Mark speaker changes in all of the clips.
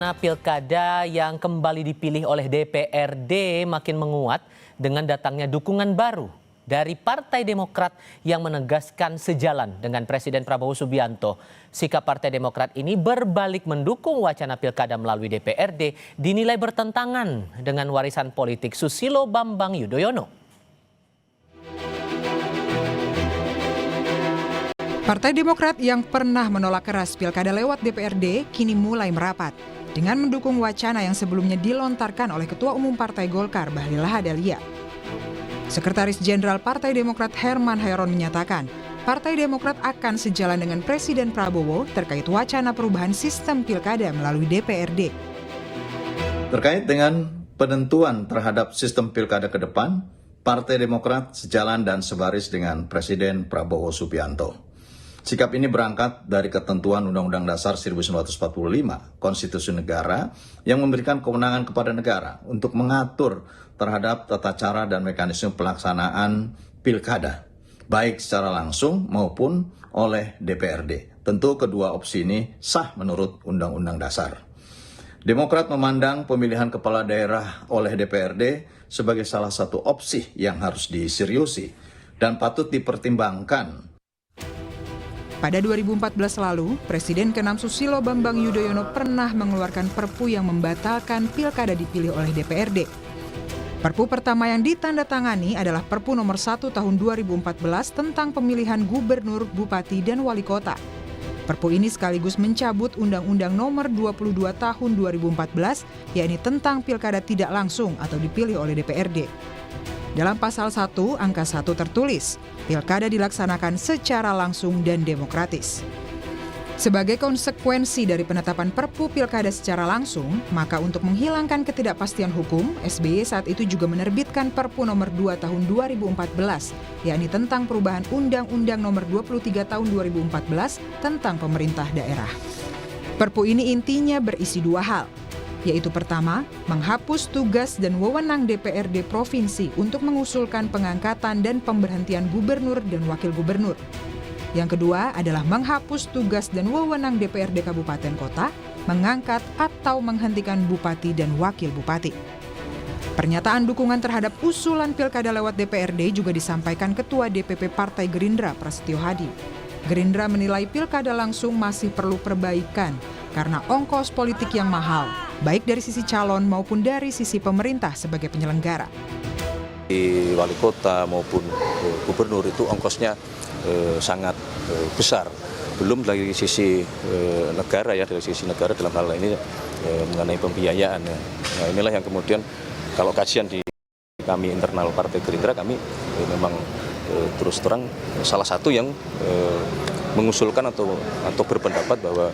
Speaker 1: Pilkada yang kembali dipilih oleh DPRD makin menguat dengan datangnya dukungan baru dari Partai Demokrat yang menegaskan sejalan dengan Presiden Prabowo Subianto. Sikap Partai Demokrat ini berbalik mendukung wacana pilkada melalui DPRD dinilai bertentangan dengan warisan politik Susilo Bambang Yudhoyono.
Speaker 2: Partai Demokrat yang pernah menolak keras pilkada lewat DPRD kini mulai merapat dengan mendukung wacana yang sebelumnya dilontarkan oleh Ketua Umum Partai Golkar Bahlil Lahadalia. Sekretaris Jenderal Partai Demokrat Herman Hairon menyatakan, Partai Demokrat akan sejalan dengan Presiden Prabowo terkait wacana perubahan sistem pilkada melalui DPRD.
Speaker 3: Terkait dengan penentuan terhadap sistem pilkada ke depan, Partai Demokrat sejalan dan sebaris dengan Presiden Prabowo Subianto. Sikap ini berangkat dari ketentuan Undang-Undang Dasar 1945, Konstitusi Negara, yang memberikan kewenangan kepada negara untuk mengatur terhadap tata cara dan mekanisme pelaksanaan pilkada, baik secara langsung maupun oleh DPRD. Tentu kedua opsi ini sah menurut Undang-Undang Dasar. Demokrat memandang pemilihan kepala daerah oleh DPRD sebagai salah satu opsi yang harus diseriusi dan patut dipertimbangkan.
Speaker 2: Pada 2014 lalu, Presiden ke-6 Susilo Bambang Yudhoyono pernah mengeluarkan Perpu yang membatalkan pilkada dipilih oleh DPRD. Perpu pertama yang ditandatangani adalah Perpu nomor 1 tahun 2014 tentang pemilihan gubernur, bupati, dan wali kota. Perpu ini sekaligus mencabut Undang-Undang nomor 22 tahun 2014, yakni tentang pilkada tidak langsung atau dipilih oleh DPRD. Dalam pasal 1, angka 1 tertulis, pilkada dilaksanakan secara langsung dan demokratis. Sebagai konsekuensi dari penetapan Perpu Pilkada secara langsung, maka untuk menghilangkan ketidakpastian hukum, SBY saat itu juga menerbitkan Perpu nomor 2 tahun 2014, yakni tentang perubahan Undang-Undang nomor 23 tahun 2014 tentang pemerintah daerah. Perpu ini intinya berisi dua hal, yaitu pertama, menghapus tugas dan wewenang DPRD provinsi untuk mengusulkan pengangkatan dan pemberhentian gubernur dan wakil gubernur. Yang kedua adalah menghapus tugas dan wewenang DPRD kabupaten kota, mengangkat atau menghentikan bupati dan wakil bupati. Pernyataan dukungan terhadap usulan pilkada lewat DPRD juga disampaikan Ketua DPP Partai Gerindra Prasetyo Hadi. Gerindra menilai pilkada langsung masih perlu perbaikan karena ongkos politik yang mahal, baik dari sisi calon maupun dari sisi pemerintah sebagai penyelenggara.
Speaker 4: Di wali kota maupun gubernur itu ongkosnya sangat besar. Belum dari sisi negara ya, dari sisi negara dalam hal ini mengenai pembiayaan. Nah, inilah yang kemudian kalau kajian di kami internal Partai Gerindra, kami memang terus terang salah satu yang mengusulkan atau berpendapat bahwa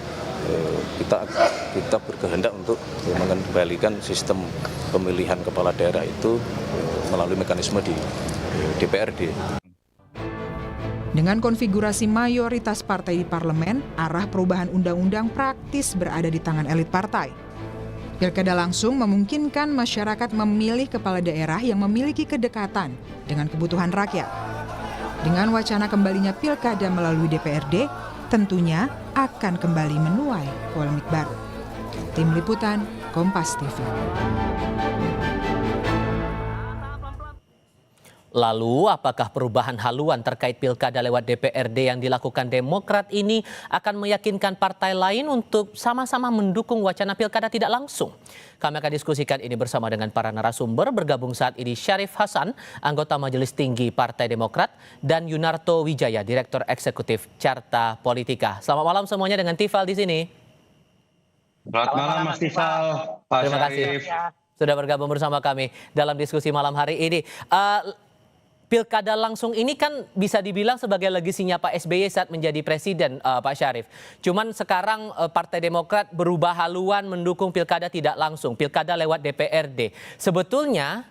Speaker 4: kita berkehendak untuk mengembalikan sistem pemilihan kepala daerah itu melalui mekanisme di DPRD.
Speaker 2: Dengan konfigurasi mayoritas partai di parlemen, arah perubahan undang-undang praktis berada di tangan elit partai. Pilkada langsung memungkinkan masyarakat memilih kepala daerah yang memiliki kedekatan dengan kebutuhan rakyat. Dengan wacana kembalinya pilkada melalui DPRD, tentunya akan kembali menuai polemik baru. Tim Liputan, Kompas TV.
Speaker 1: Lalu, apakah perubahan haluan terkait pilkada lewat DPRD yang dilakukan Demokrat ini akan meyakinkan partai lain untuk sama-sama mendukung wacana pilkada tidak langsung? Kami akan diskusikan ini bersama dengan para narasumber. Bergabung saat ini Syarif Hasan, anggota Majelis Tinggi Partai Demokrat, dan Yunarto Wijaya, Direktur Eksekutif Carta Politika. Selamat malam semuanya dengan Tifal di sini.
Speaker 5: Selamat malam Mas Tifal.
Speaker 1: Terima kasih sudah bergabung bersama kami dalam diskusi malam hari ini. Pilkada langsung ini kan bisa dibilang sebagai legasinya Pak SBY saat menjadi presiden, Pak Syarif. Cuman sekarang Partai Demokrat berubah haluan mendukung pilkada tidak langsung, pilkada lewat DPRD. Sebetulnya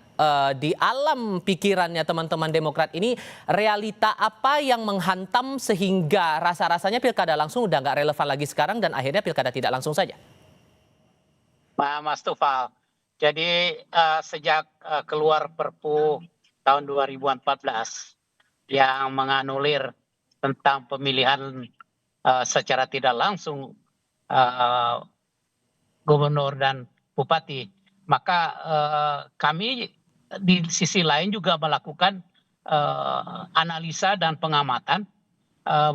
Speaker 1: di alam pikirannya teman-teman Demokrat ini, realita apa yang menghantam sehingga rasa-rasanya pilkada langsung udah nggak relevan lagi sekarang dan akhirnya pilkada tidak langsung saja?
Speaker 6: Mas Tufal, jadi sejak keluar Perpu tahun 2014 yang menganulir tentang pemilihan secara tidak langsung gubernur dan bupati. Maka kami di sisi lain juga melakukan analisa dan pengamatan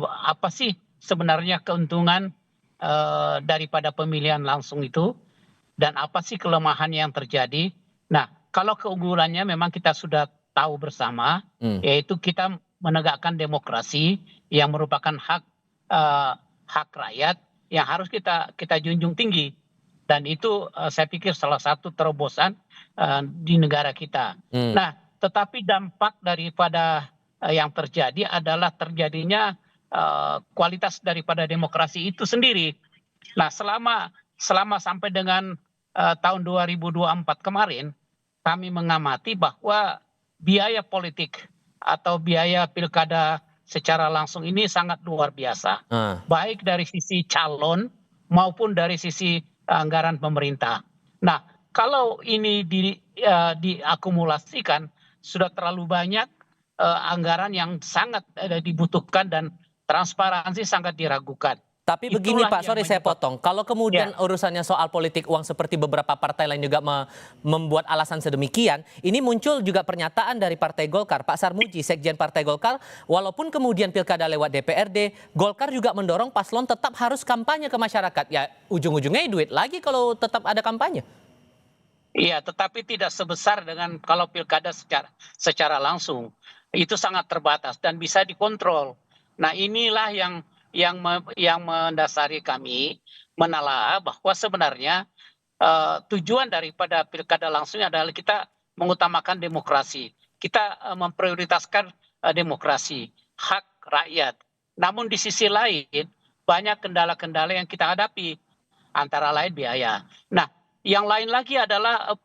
Speaker 6: apa sih sebenarnya keuntungan daripada pemilihan langsung itu dan apa sih kelemahan yang terjadi. Nah, kalau keunggulannya memang kita sudah tahu bersama, yaitu kita menegakkan demokrasi yang merupakan hak rakyat yang harus kita junjung tinggi. Dan itu saya pikir salah satu terobosan di negara kita. Nah, tetapi dampak daripada yang terjadi adalah terjadinya kualitas daripada demokrasi itu sendiri. Nah, selama sampai dengan tahun 2024 kemarin, kami mengamati bahwa biaya politik atau biaya pilkada secara langsung ini sangat luar biasa, baik dari sisi calon maupun dari sisi anggaran pemerintah. Nah, kalau ini diakumulasikan, sudah terlalu banyak anggaran yang sangat dibutuhkan dan transparansi sangat diragukan.
Speaker 1: Tapi begini Pak, sorry saya potong. Kalau kemudian urusannya soal politik uang seperti beberapa partai lain juga membuat alasan sedemikian, ini muncul juga pernyataan dari Partai Golkar, Pak Sarmuji, Sekjen Partai Golkar, walaupun kemudian pilkada lewat DPRD, Golkar juga mendorong paslon tetap harus kampanye ke masyarakat. Ya ujung-ujungnya duit lagi kalau tetap ada kampanye.
Speaker 6: Iya, tetapi tidak sebesar dengan kalau pilkada secara langsung. Itu sangat terbatas dan bisa dikontrol. Nah, inilah yang mendasari kami menelaah bahwa sebenarnya tujuan daripada pilkada langsung adalah kita mengutamakan demokrasi. Kita memprioritaskan demokrasi, hak rakyat. Namun di sisi lain banyak kendala-kendala yang kita hadapi, antara lain biaya. Nah, yang lain lagi adalah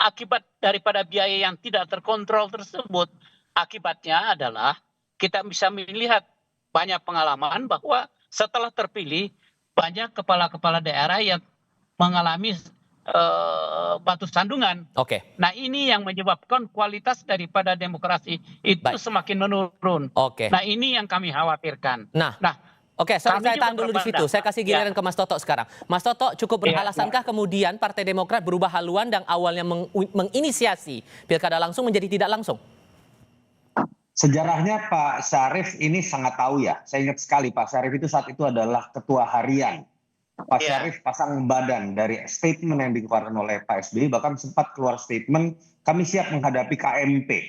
Speaker 6: akibat daripada biaya yang tidak terkontrol tersebut. Akibatnya adalah kita bisa melihat banyak pengalaman bahwa setelah terpilih banyak kepala-kepala daerah yang mengalami batu sandungan. Nah, ini yang menyebabkan kualitas daripada demokrasi itu semakin menurun. Nah, ini yang kami khawatirkan.
Speaker 1: Sorry, saya tahan dulu di situ. Saya kasih giliran ke Mas Toto sekarang. Mas Toto, cukup beralasankah kemudian Partai Demokrat berubah haluan dan awalnya menginisiasi pilkada langsung menjadi tidak langsung?
Speaker 7: Sejarahnya Pak Syarif ini sangat tahu ya. Saya ingat sekali Pak Syarif itu saat itu adalah ketua harian. Pak Syarif pasang badan dari statement yang dikeluarkan oleh Pak SBY, bahkan sempat keluar statement kami siap menghadapi KMP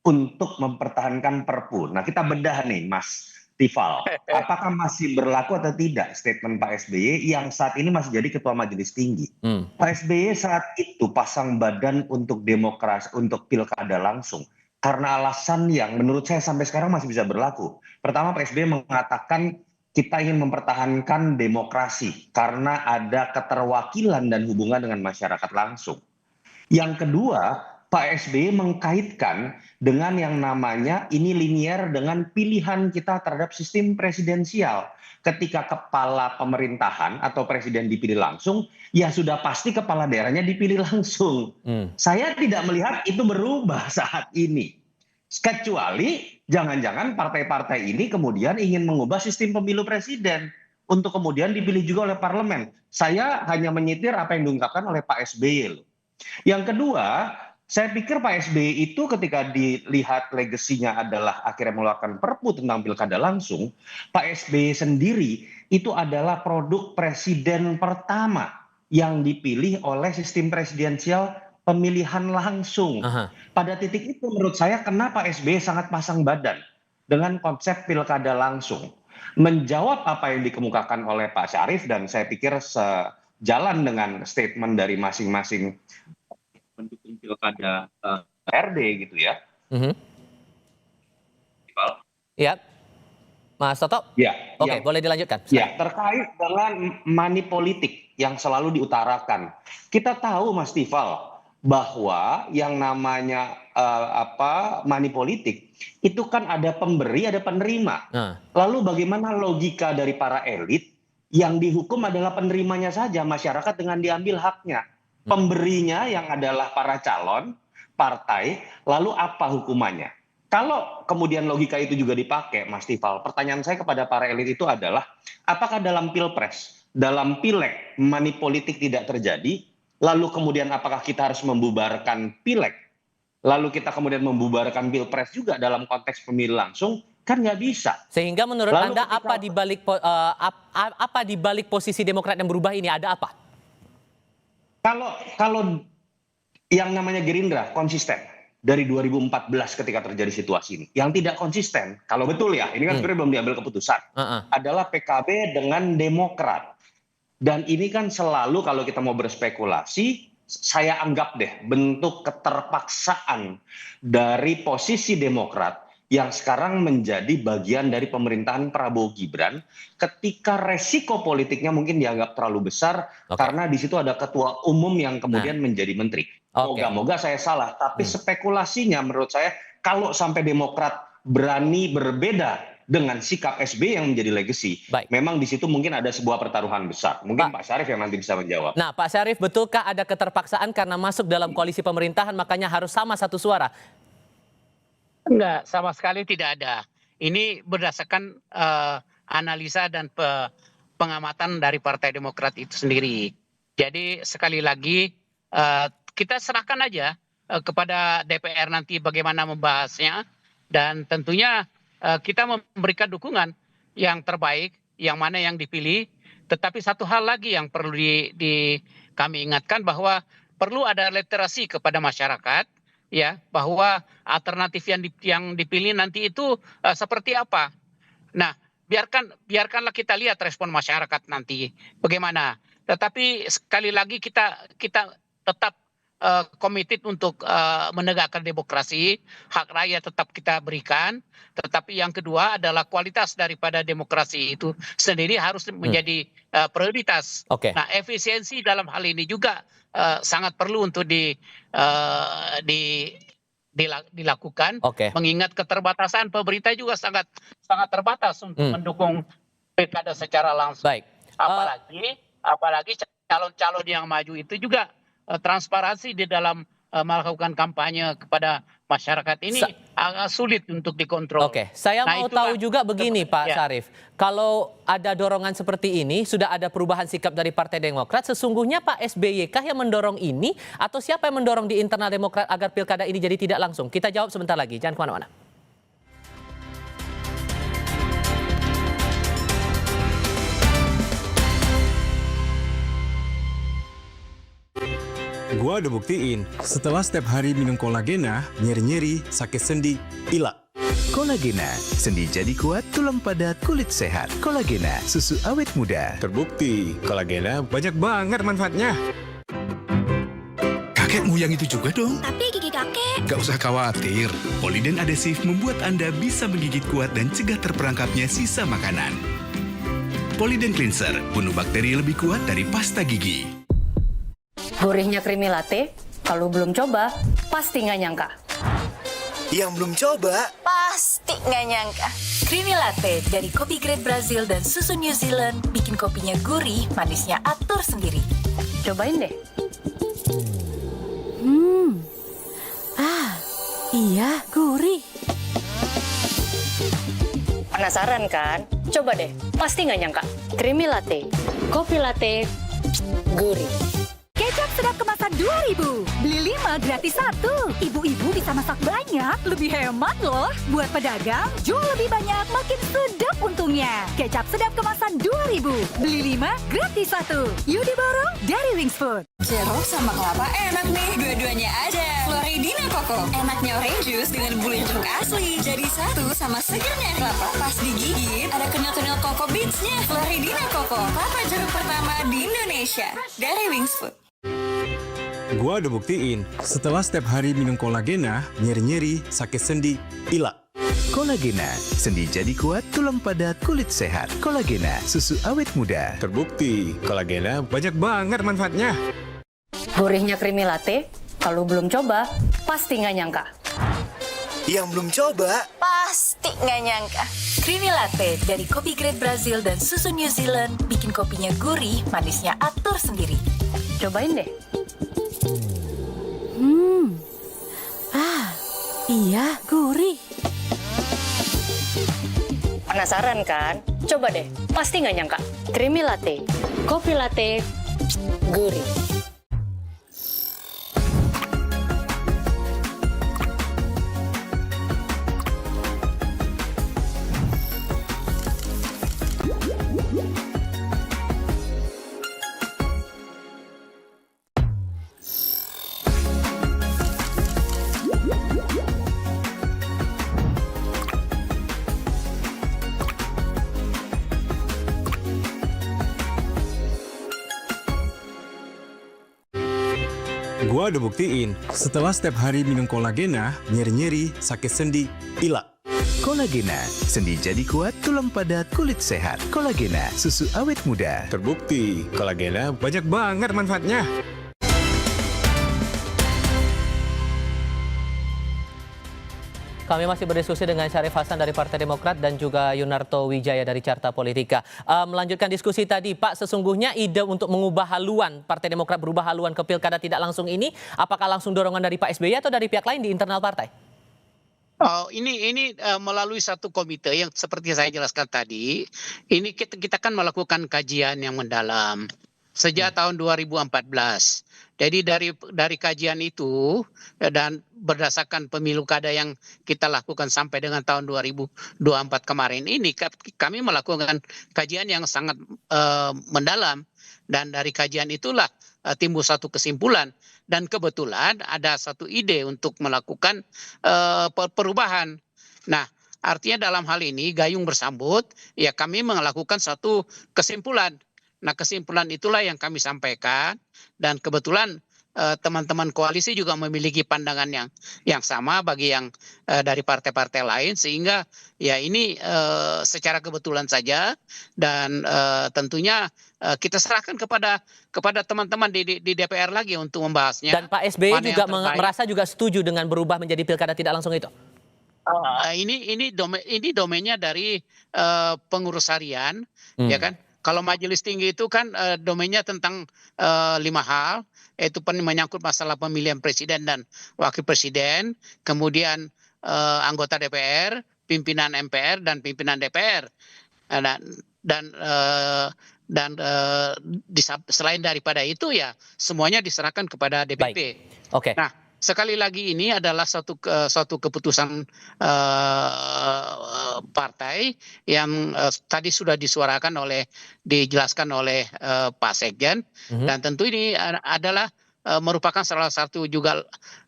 Speaker 7: untuk mempertahankan Perpu. Nah, kita bedah nih Mas Tifal, apakah masih berlaku atau tidak statement Pak SBY yang saat ini masih jadi ketua majelis tinggi. Pak SBY saat itu pasang badan untuk demokrasi, untuk pilkada langsung. Karena alasan yang menurut saya sampai sekarang masih bisa berlaku. Pertama, Pak SBY mengatakan kita ingin mempertahankan demokrasi karena ada keterwakilan dan hubungan dengan masyarakat langsung. Yang kedua, Pak SBY mengkaitkan dengan yang namanya ini linier dengan pilihan kita terhadap sistem presidensial. Ketika kepala pemerintahan atau presiden dipilih langsung, ya sudah pasti kepala daerahnya dipilih langsung. Saya tidak melihat itu berubah saat ini. Kecuali jangan-jangan partai-partai ini kemudian ingin mengubah sistem pemilu presiden untuk kemudian dipilih juga oleh parlemen. Saya hanya menyitir apa yang diungkapkan oleh Pak SBY. Yang kedua, saya pikir Pak SBY itu ketika dilihat legasinya adalah akhirnya mengeluarkan Perpu tentang pilkada langsung, Pak SBY sendiri itu adalah produk presiden pertama yang dipilih oleh sistem presidensial pemilihan langsung. Pada titik itu menurut saya kenapa SBY sangat pasang badan dengan konsep pilkada langsung. Menjawab apa yang dikemukakan oleh Pak Syarif dan saya pikir sejalan dengan statement dari masing-masing pendukung pilkada RD gitu ya.
Speaker 1: Ya, Mas Toto.
Speaker 7: Ya.
Speaker 1: Oke, boleh dilanjutkan.
Speaker 7: Ya, terkait dengan money politik yang selalu diutarakan. Kita tahu Mas Tifal bahwa yang namanya money politik itu kan ada pemberi, ada penerima. Lalu bagaimana logika dari para elit yang dihukum adalah penerimanya saja, masyarakat dengan diambil haknya. Pemberinya yang adalah para calon, partai, lalu apa hukumannya? Kalau kemudian logika itu juga dipakai, Mas Tifal, pertanyaan saya kepada para elit itu adalah, apakah dalam Pilpres dalam pileg money politik tidak terjadi, lalu kemudian apakah kita harus membubarkan pileg, lalu kita kemudian membubarkan pilpres juga dalam konteks pemilu langsung, kan nggak bisa.
Speaker 1: Sehingga menurut
Speaker 7: Lalu
Speaker 1: Anda
Speaker 7: ketika-
Speaker 1: apa di balik posisi Demokrat yang berubah ini, ada apa?
Speaker 7: Kalau yang namanya Gerindra konsisten dari 2014 ketika terjadi situasi ini, yang tidak konsisten, kalau betul ya, ini kan sebenarnya belum diambil keputusan, adalah PKB dengan Demokrat. Dan ini kan selalu kalau kita mau berspekulasi, saya anggap deh bentuk keterpaksaan dari posisi Demokrat yang sekarang menjadi bagian dari pemerintahan Prabowo Gibran ketika resiko politiknya mungkin dianggap terlalu besar karena di situ ada ketua umum yang kemudian menjadi menteri. Moga-moga saya salah, tapi spekulasinya menurut saya kalau sampai Demokrat berani berbeda dengan sikap SBY yang menjadi legacy, memang di situ mungkin ada sebuah pertaruhan besar. Mungkin Pak Syarif yang nanti bisa menjawab.
Speaker 1: Nah, Pak Syarif, betulkah ada keterpaksaan karena masuk dalam koalisi pemerintahan makanya harus sama satu suara?
Speaker 6: Enggak, sama sekali tidak ada. Ini berdasarkan analisa dan pengamatan dari Partai Demokrat itu sendiri. Jadi sekali lagi kita serahkan aja kepada DPR nanti bagaimana membahasnya, dan tentunya kita memberikan dukungan yang terbaik, yang mana yang dipilih. Tetapi satu hal lagi yang perlu kami ingatkan, bahwa perlu ada literasi kepada masyarakat, ya, bahwa alternatif yang dipilih nanti itu seperti apa. Nah, biarkanlah kita lihat respon masyarakat nanti bagaimana. Tetapi sekali lagi kita tetap komited untuk menegakkan demokrasi, hak rakyat tetap kita berikan. Tetapi yang kedua adalah kualitas daripada demokrasi itu sendiri harus menjadi prioritas. Nah, efisiensi dalam hal ini juga sangat perlu untuk dilakukan, mengingat keterbatasan pemerintah juga sangat terbatas untuk mendukung pilkada secara langsung. Apalagi calon-calon yang maju itu juga transparansi di dalam melakukan kampanye kepada masyarakat ini agak sulit untuk dikontrol.
Speaker 1: Saya mau tahu juga begini, Pak Syarif. Kalau ada dorongan seperti ini, sudah ada perubahan sikap dari Partai Demokrat, sesungguhnya Pak SBY kah yang mendorong ini, atau siapa yang mendorong di internal Demokrat agar pilkada ini jadi tidak langsung? Kita jawab sebentar lagi, jangan kemana-mana.
Speaker 8: Gua udah buktiin, setelah setiap hari minum kolagena, nyeri-nyeri, sakit sendi, hilang.
Speaker 9: Kolagena, sendi jadi kuat, tulang padat, kulit sehat. Kolagena, susu awet muda.
Speaker 8: Terbukti, kolagena banyak banget manfaatnya.
Speaker 10: Kakekmu yang itu juga dong?
Speaker 11: Tapi gigi kakek.
Speaker 10: Gak usah khawatir, Poliden Adhesive membuat Anda bisa menggigit kuat dan cegah terperangkapnya sisa makanan. Poliden Cleanser, bunuh bakteri lebih kuat dari pasta gigi.
Speaker 11: Gurihnya creamy latte, kalau belum coba, pasti nggak nyangka.
Speaker 9: Yang belum coba,
Speaker 11: Pasti nggak nyangka. Creamy latte dari kopi grade Brazil dan susu New Zealand bikin kopinya gurih, manisnya atur sendiri. Cobain deh. Iya, gurih. Penasaran kan? Coba deh, pasti nggak nyangka. Creamy latte, kopi latte, gurih.
Speaker 12: Kecap sedap kemasan 2.000. Beli 5 gratis 1. Ibu-ibu bisa masak banyak, lebih hemat loh. Buat pedagang, jual lebih banyak, makin sedap untungnya. Kecap sedap kemasan 2.000. Beli 5 gratis 1. Yuk diborong dari Wings Food.
Speaker 13: Jeruk sama kelapa enak nih, dua-duanya ada. Floridina Coco, enaknya orange juice dengan bulu jeruk asli. Jadi satu sama segernya kelapa. Pas digigit, ada kenyal-kenyal Coco Beats-nya. Floridina Coco, kelapa jeruk pertama di Indonesia. Dari Wings Food.
Speaker 8: Gua udah buktiin, setelah setiap hari minum kolagena, nyeri-nyeri, sakit sendi, hilang.
Speaker 9: kolagena, sendi jadi kuat, tulang padat, kulit sehat. Kolagena, susu awet muda.
Speaker 8: Terbukti, kolagena banyak banget manfaatnya.
Speaker 11: Gurihnya creamy latte, kalau belum coba, pasti nggak nyangka.
Speaker 9: Yang belum coba,
Speaker 11: Pasti nggak nyangka. Creamy latte dari kopi grade Brazil dan susu New Zealand bikin kopinya gurih, manisnya atur sendiri. Cobain deh. Iya, gurih. Penasaran kan? Coba deh, pasti nggak nyangka. Creamy latte, Kopi latte gurih.
Speaker 8: Gua udah buktiin, setelah setiap hari minum kolagena, nyeri-nyeri, sakit sendi, hilang.
Speaker 9: Kolagena, sendi jadi kuat, tulang padat, kulit sehat. Kolagena, susu awet muda.
Speaker 8: Terbukti, kolagena banyak banget manfaatnya.
Speaker 1: Kami masih berdiskusi dengan Syarif Hasan dari Partai Demokrat dan juga Yunarto Wijaya dari Carta Politika. Melanjutkan diskusi tadi, Pak, sesungguhnya ide untuk mengubah haluan, Partai Demokrat berubah haluan ke pilkada tidak langsung ini, apakah langsung dorongan dari Pak SBY atau dari pihak lain di internal partai?
Speaker 6: Oh, ini melalui satu komite yang seperti saya jelaskan tadi, ini kita kan melakukan kajian yang mendalam sejak tahun 2014. Jadi dari kajian itu dan berdasarkan pemilu kada yang kita lakukan sampai dengan tahun 2024 kemarin ini, kami melakukan kajian yang sangat mendalam, dan dari kajian itulah timbul satu kesimpulan, dan kebetulan ada satu ide untuk melakukan perubahan. Nah, artinya dalam hal ini gayung bersambut, ya kami melakukan satu kesimpulan. Nah, kesimpulan itulah yang kami sampaikan, dan kebetulan teman-teman koalisi juga memiliki pandangan yang sama bagi yang dari partai-partai lain, sehingga ya ini secara kebetulan saja, dan tentunya kita serahkan kepada teman-teman di DPR lagi untuk membahasnya.
Speaker 1: Dan Pak SBY juga merasa juga setuju dengan berubah menjadi pilkada tidak langsung itu?
Speaker 6: Ini domainnya dari pengurus harian, ya kan? Kalau majelis tinggi itu kan domainnya tentang 5 hal, yaitu menyangkut masalah pemilihan presiden dan wakil presiden, kemudian anggota DPR, pimpinan MPR dan pimpinan DPR, dan selain daripada itu ya semuanya diserahkan kepada DPP.
Speaker 1: Baik. Oke.
Speaker 6: Nah, sekali lagi ini adalah suatu keputusan partai yang tadi sudah dijelaskan oleh Pak Sekjen, dan tentu ini adalah merupakan salah satu juga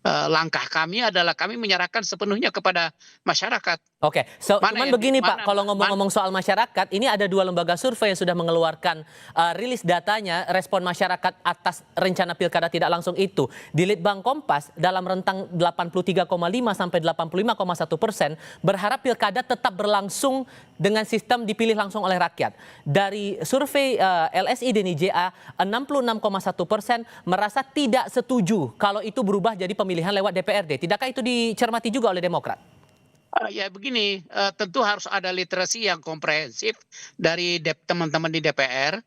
Speaker 6: langkah kami adalah kami menyerahkan sepenuhnya kepada masyarakat.
Speaker 1: Oke, cuman begini Pak, kalau ngomong-ngomong soal masyarakat, ini ada 2 lembaga survei yang sudah mengeluarkan rilis datanya, respon masyarakat atas rencana pilkada tidak langsung itu. Di Litbang Kompas dalam rentang 83,5 sampai 85,1% berharap pilkada tetap berlangsung dengan sistem dipilih langsung oleh rakyat. Dari survei LSI dan IJA, 66,1% merasa tidak setuju kalau itu berubah jadi pemilihan lewat DPRD. Tidakkah itu dicermati juga oleh Demokrat?
Speaker 6: Ya begini, tentu harus ada literasi yang komprehensif dari teman-teman di DPR,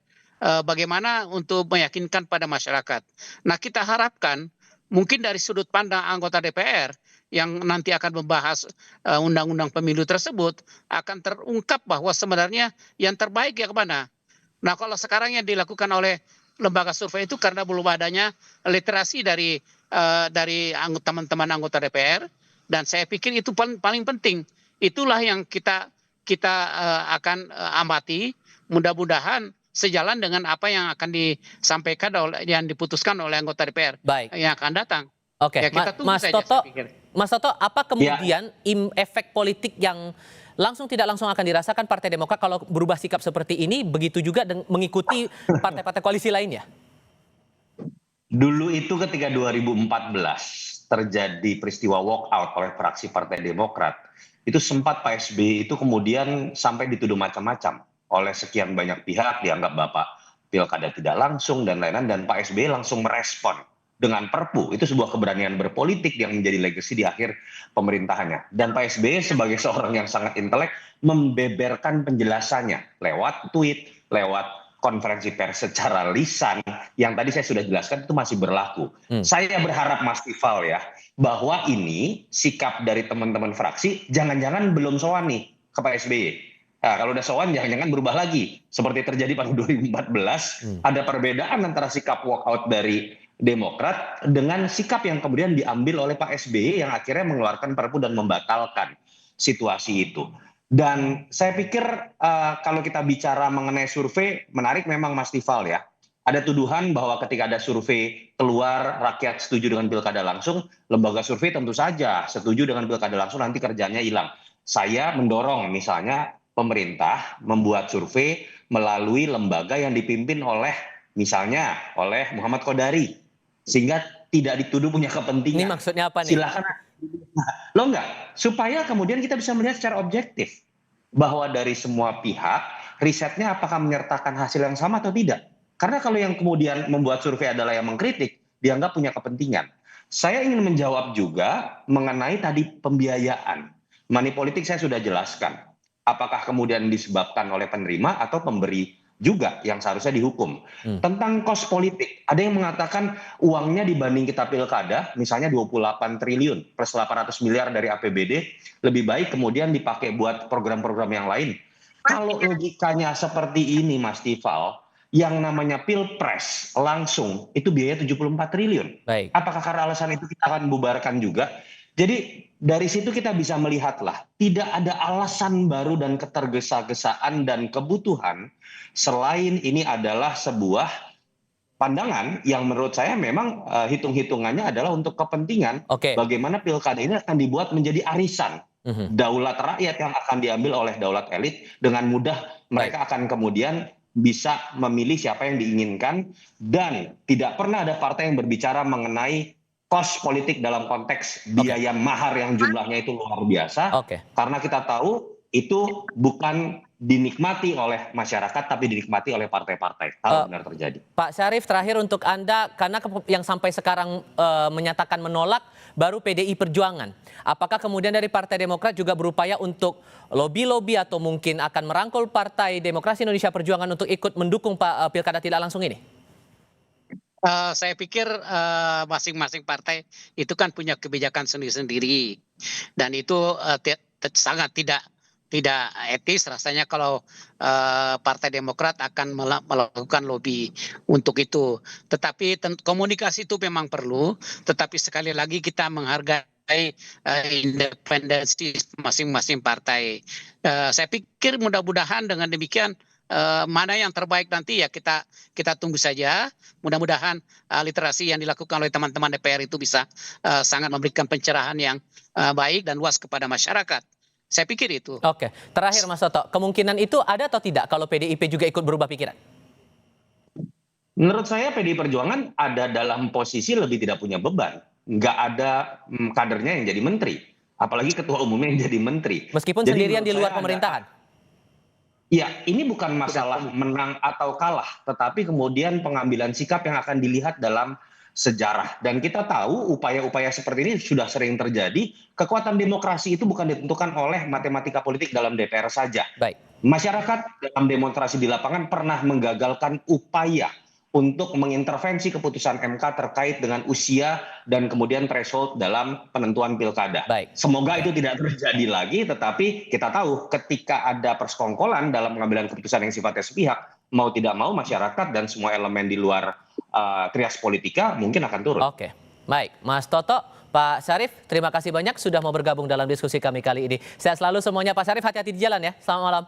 Speaker 6: bagaimana untuk meyakinkan pada masyarakat. Nah, kita harapkan mungkin dari sudut pandang anggota DPR yang nanti akan membahas undang-undang pemilu tersebut akan terungkap bahwa sebenarnya yang terbaik yang kemana. Nah, kalau sekarang yang dilakukan oleh lembaga survei itu karena belum adanya literasi dari teman-teman anggota DPR, dan saya pikir itu paling penting. Itulah yang kita akan amati, mudah-mudahan sejalan dengan apa yang akan disampaikan yang diputuskan oleh anggota DPR yang akan datang.
Speaker 1: Oke,
Speaker 6: ya, kita tunggu
Speaker 1: Mas
Speaker 6: saja,
Speaker 1: Mas Toto, apa kemudian efek politik yang langsung tidak langsung akan dirasakan Partai Demokrat kalau berubah sikap seperti ini, begitu juga mengikuti partai-partai koalisi lainnya?
Speaker 7: Dulu itu ketika 2014 terjadi peristiwa walkout oleh fraksi Partai Demokrat, itu sempat Pak SBY itu kemudian sampai dituduh macam-macam oleh sekian banyak pihak, dianggap Bapak pilkada tidak langsung dan lain-lain, dan Pak SBY langsung merespon dengan Perpu. Itu sebuah keberanian berpolitik yang menjadi legacy di akhir pemerintahannya. Dan Pak SBY sebagai seorang yang sangat intelek membeberkan penjelasannya lewat tweet, lewat konferensi pers secara lisan yang tadi saya sudah jelaskan itu masih berlaku. Saya berharap Mas Tifal ya, bahwa ini sikap dari teman-teman fraksi jangan-jangan belum sowan nih ke Pak SBY. Nah, kalau udah sowan jangan-jangan berubah lagi. Seperti terjadi pada 2014, ada perbedaan antara sikap walkout dari Demokrat dengan sikap yang kemudian diambil oleh Pak SBY yang akhirnya mengeluarkan Perpu dan membatalkan situasi itu. Dan saya pikir kalau kita bicara mengenai survei, menarik memang Mas Tifal ya. Ada tuduhan bahwa ketika ada survei keluar rakyat setuju dengan pilkada langsung, lembaga survei tentu saja setuju dengan pilkada langsung, nanti kerjanya hilang. Saya mendorong misalnya pemerintah membuat survei melalui lembaga yang dipimpin oleh misalnya oleh Muhammad Kodari, sehingga tidak dituduh punya kepentingan.
Speaker 1: Ini maksudnya apa nih?
Speaker 7: Silakan. Lo enggak, supaya kemudian kita bisa melihat secara objektif bahwa dari semua pihak risetnya apakah menyertakan hasil yang sama atau tidak. Karena kalau yang kemudian membuat survei adalah yang mengkritik, dianggap punya kepentingan. Saya ingin menjawab juga mengenai tadi pembiayaan. Money politik saya sudah jelaskan. Apakah kemudian disebabkan oleh penerima atau pemberi juga yang seharusnya dihukum. Tentang kos politik, ada yang mengatakan uangnya dibanding kita pilkada, misalnya 28 triliun plus 800 miliar dari APBD, lebih baik kemudian dipakai buat program-program yang lain. Kalau logikanya seperti ini Mas Tifal, yang namanya pilpres langsung itu biaya 74 triliun.
Speaker 1: Baik.
Speaker 7: Apakah karena alasan itu kita akan bubarkan juga? Jadi dari situ kita bisa melihatlah tidak ada alasan baru dan ketergesa-gesaan dan kebutuhan selain ini adalah sebuah pandangan yang menurut saya memang hitung-hitungannya adalah untuk kepentingan bagaimana pilkada ini akan dibuat menjadi arisan. Daulat rakyat yang akan diambil oleh daulat elit, dengan mudah mereka akan kemudian bisa memilih siapa yang diinginkan, dan tidak pernah ada partai yang berbicara mengenai kos politik dalam konteks biaya mahar yang jumlahnya itu luar biasa. Karena kita tahu itu bukan dinikmati oleh masyarakat tapi dinikmati oleh partai-partai kalau benar terjadi.
Speaker 1: Pak Syarif, terakhir untuk Anda, karena yang sampai sekarang menyatakan menolak baru PDI Perjuangan. Apakah kemudian dari Partai Demokrat juga berupaya untuk lobby-lobby atau mungkin akan merangkul Partai Demokrasi Indonesia Perjuangan untuk ikut mendukung pilkada tidak langsung ini?
Speaker 6: Saya pikir masing-masing partai itu kan punya kebijakan sendiri-sendiri, dan itu sangat tidak etis rasanya kalau Partai Demokrat akan melakukan lobby untuk itu. Tetapi komunikasi itu memang perlu, tetapi sekali lagi kita menghargai independensi masing-masing partai. Saya pikir mudah-mudahan dengan demikian mana yang terbaik nanti ya kita tunggu saja. Mudah-mudahan literasi yang dilakukan oleh teman-teman DPR itu bisa sangat memberikan pencerahan yang baik dan luas kepada masyarakat. Saya pikir itu.
Speaker 1: Oke, terakhir Mas Toto, kemungkinan itu ada atau tidak kalau PDIP juga ikut berubah pikiran?
Speaker 7: Menurut saya PDI Perjuangan ada dalam posisi lebih tidak punya beban. Nggak ada kadernya yang jadi menteri. Apalagi ketua umumnya yang jadi menteri.
Speaker 1: Meskipun jadi sendirian di luar pemerintahan?
Speaker 7: Ya, ini bukan masalah menang atau kalah. Tetapi kemudian pengambilan sikap yang akan dilihat dalam sejarah. Dan kita tahu upaya-upaya seperti ini sudah sering terjadi. Kekuatan demokrasi itu bukan ditentukan oleh matematika politik dalam DPR saja.
Speaker 1: Baik.
Speaker 7: Masyarakat dalam demonstrasi di lapangan pernah menggagalkan upaya untuk mengintervensi keputusan MK terkait dengan usia dan kemudian threshold dalam penentuan pilkada.
Speaker 1: Baik.
Speaker 7: Semoga itu tidak terjadi lagi, tetapi kita tahu ketika ada persekongkolan dalam pengambilan keputusan yang sifatnya sepihak, mau tidak mau masyarakat dan semua elemen di luar trias politika mungkin akan turun.
Speaker 1: Oke, baik. Mas Toto, Pak Syarif, terima kasih banyak sudah mau bergabung dalam diskusi kami kali ini. Sehat selalu semuanya Pak Syarif, hati-hati di jalan ya. Selamat malam.